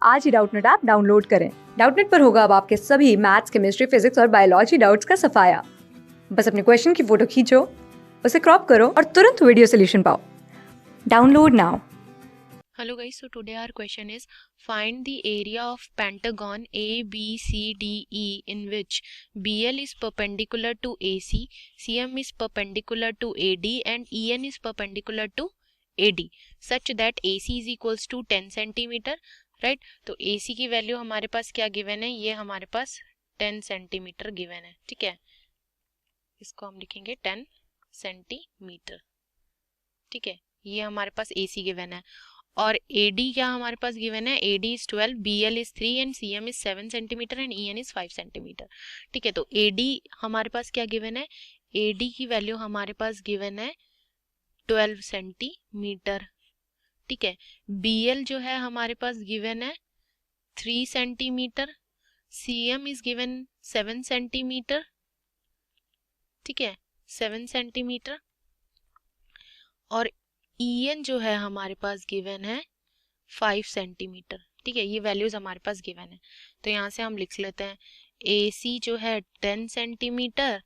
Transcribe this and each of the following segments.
आज ही Doubtnut app download करें। Doubtnut पर होगा अब आपके सभी मैथ्स, केमिस्ट्री, फिजिक्स और बायोलॉजी डाउट्स का सफाया। बस अपने क्वेश्चन की फोटो खींचो, उसे क्रॉप करो और तुरंत वीडियो सोल्यूशन पाओ। Download now. Hello guys, so today our question is find the area of pentagon ABCDE in which BL is perpendicular to AC, CM is perpendicular to AD and EN is perpendicular to AD such that AC is equals to 10 centimetre, right. तो AC की value हमारे पास क्या given है, ये हमारे पास 10 centimetre given है, ठीक है। इसको हम लिखेंगे 10 सेंटीमीटर, ठीक है। ये हमारे पास AC गिवन है और AD क्या हमारे पास गिवन है, AD is 12, BL is 3 and CM is 7 centimetre and EN is 5 centimetre, ठीक है। तो AD हमारे पास क्या गिवन है, AD की वैल्यू हमारे पास गिवन है 12 सेंटीमीटर, ठीक है। BL जो है हमारे पास गिवन है 3 centimetre, CM is given 7 centimetre, ठीक है, 7 सेंटीमीटर और EN जो है हमारे पास गिवन है 5 सेंटीमीटर, ठीक है। ये वैल्यूज हमारे पास गिवन है, तो यहाँ से हम लिख लेते हैं AC जो है 10 सेंटीमीटर,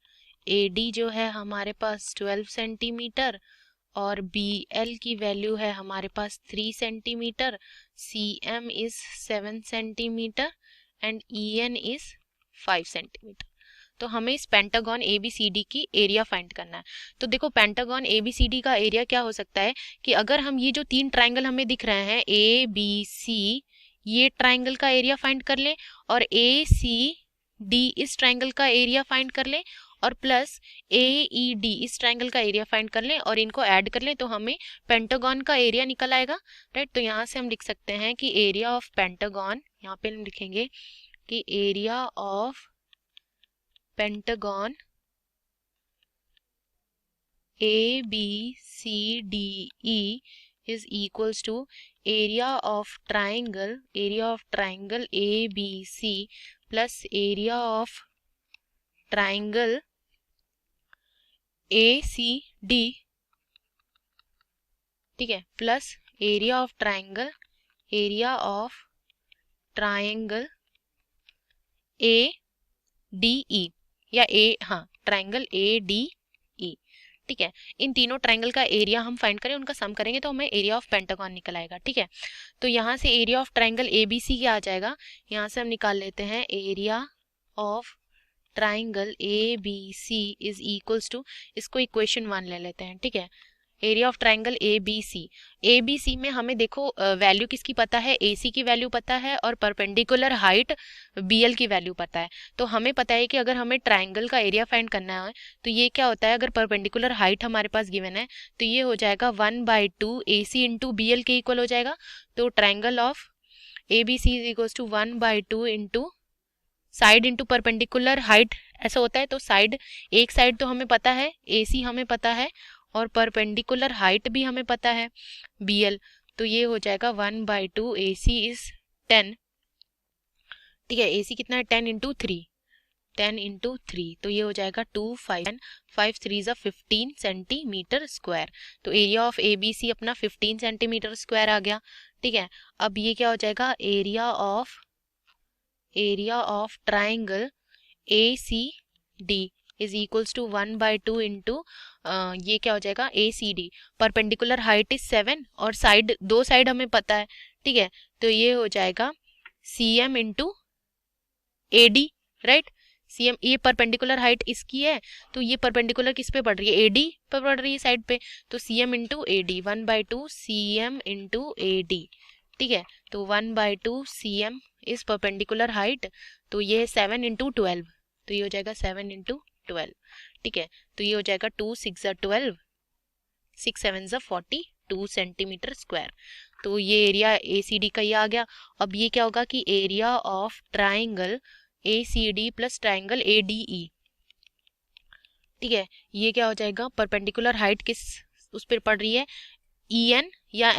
AD जो है हमारे पास 12 सेंटीमीटर और BL की वैल्यू है हमारे पास 3 centimetre, CM is 7 centimetre and EN is 5 centimetre. तो हमें इस पेंटागन ABCD की एरिया फाइंड करना है। तो देखो पेंटागन ABCD का एरिया क्या हो सकता है कि अगर हम ये जो तीन ट्राइंगल हमें दिख रहे हैं ABC, ये ट्राइंगल का एरिया फाइंड कर लें और ACD इस ट्राइंगल का एरिया फाइंड कर लें और प्लस AED इस ट्राइंगल का एरिया फाइंड कर लें और इनको ऐड कर लें तो हमें पेंटागन का एरिया निकल आएगा, राइट। तो यहाँ से हम लिख सकते हैं कि एरिया ऑफ पेंटागन, यहाँ पे हम लिखेंगे कि area of pentagon ABCDE is equals to area of triangle ABC plus area of triangle ACD, ठीक है, plus area of triangle ADE या ट्राइंगल ADE, ठीक है। इन तीनों ट्राइंगल का एरिया हम फाइंड करें, उनका सम करेंगे तो हमें एरिया ऑफ पेंटागन निकल आएगा, ठीक है। तो यहाँ से एरिया ऑफ ट्राइंगल ABC क्या आ जाएगा, यहाँ से हम निकाल लेते हैं area of triangle ABC is equals to, इसको इक्वेशन 1 ले लेते हैं, ठीक है। एरिया ऑफ ट्राइंगल ABC में हमें देखो वैल्यू किसकी पता है, AC की वैल्यू पता है और परपेंडिकुलर हाइट BL की वैल्यू पता है। तो हमें पता है कि अगर हमें ट्राइंगल का एरिया फाइंड करना है तो ये क्या होता है, अगर परपेंडिकुलर हाइट हमारे पास गिवन है तो ये हो जाएगा 1/2 AC इंटू BL के इक्वल हो जाएगा। तो triangle of ABC is equals to 1/2 into side into perpendicular height, ऐसा होता है। तो साइड, एक साइड तो हमें पता है AC हमें पता है और परपेंडिकुलर हाइट भी हमें पता है BL, तो ये हो जाएगा 1/2 AC इज 10, ठीक है। AC कितना है 10 इंटू 3, तो ये हो जाएगा 2 5 5 3 ज़ा 15 सेंटीमीटर स्क्वायर। तो एरिया ऑफ ABC अपना 15 सेंटीमीटर स्क्वायर आ गया, ठीक है। अब ये क्या हो जाएगा, area of triangle ACD is equals to 1/2 into ये क्या हो जाएगा ACD, परपेंडिकुलर हाइट इज 7 और साइड, दो साइड हमें पता है, ठीक है। तो ये हो जाएगा CM into AD, right. CM, ये परपेंडिकुलर हाइट इसकी है तो ये परपेंडिकुलर किस पे पड़ रही है, AD पे पड़ रही है साइड पे, तो CM into AD, 1/2 CM into AD, ठीक है। तो 1/2 CM इज परपेंडिकुलर हाइट, तो ये है 7 इंटू 12, तो ये हो जाएगा 7 इंटू 12, ठीक है। तो ये हो जाएगा 2 6 ज़ा 12, 6 7 ज़ा 42 सेंटीमीटर स्क्वायर। तो ये एरिया ACD का ये आ गया। अब ये क्या होगा कि area of triangle ACD plus triangle ADE, ठीक है, ये क्या हो जाएगा, परपेंडिकुलर हाइट किस उस पर पड़ रही है, EN या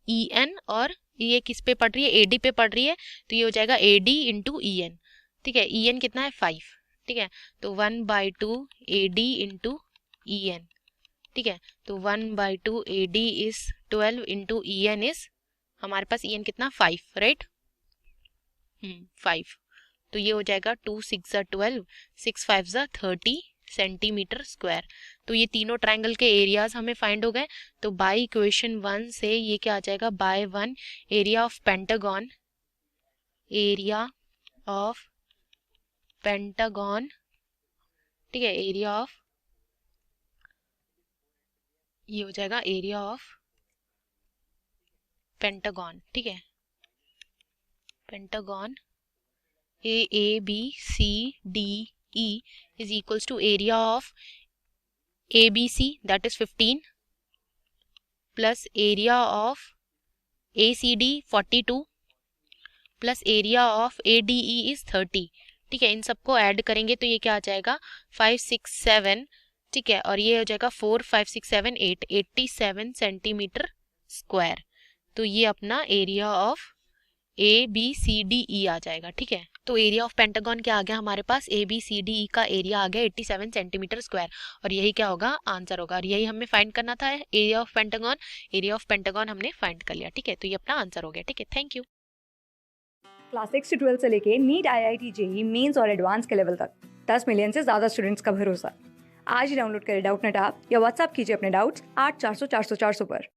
EN और ये किस पे पड़ रही है, AD पे पड़ रही है, तो ये हो जाएगा AD इंटू EN, ठीक है। EN कितना है 5, ठीक है। तो 1/2 AD इंटू EN, ठीक है। तो 1/2 AD is 12 into EN is हमारे पास EN कितना 5, राइट। 5, तो ये हो जाएगा 2 6 ज़ा 12, 6 5 ज़ा 30 सेंटीमीटर स्क्वायर। तो ये तीनों ट्रायंगल के एरियाज हमें फाइंड हो गए। तो बाय इक्वेशन 1 से ये क्या आ जाएगा, by 1 area of pentagon, area of pentagon, ठीक है, एरिया ऑफ, ये हो जाएगा एरिया ऑफ पेंटागन, ठीक है, pentagon A B C D E is equals to area of ABC, that is 15, plus area of ACD 42, plus area of ADE is 30। ठीक है, इन सबको ऐड करेंगे तो ये क्या आ जाएगा 5 6 7, ठीक है, और ये हो जाएगा 4 5 6 7 8, 87 सेंटीमीटर स्क्वायर। तो ये अपना एरिया ऑफ ABCDE आ जाएगा। ठीक है, तो एरिया ऑफ पेंटागन क्या आ गया हमारे पास, ABCDE का एरिया आ गया 87 सेंटीमीटर स्क्वायर, और यही क्या होगा, आंसर होगा। और यही हमें फाइंड करना था, area of pentagon. Area of pentagon हमने फाइंड कर लिया। ठीक है, तो ये अपना आंसर हो गया। ठीक है, थैंक यू। क्लास 6 से 12 से लेके नीट, IIT, JEE मेंस और एडवांस के लेवल तक 10 मिलियन से ज़्यादा स्टूडेंट्स का भरोसा। आज ही डाउनलोड करें डाउटनेट ऐप या व्हाट्सएप कीजिए अपने डाउट्स 8400 400 400 पर।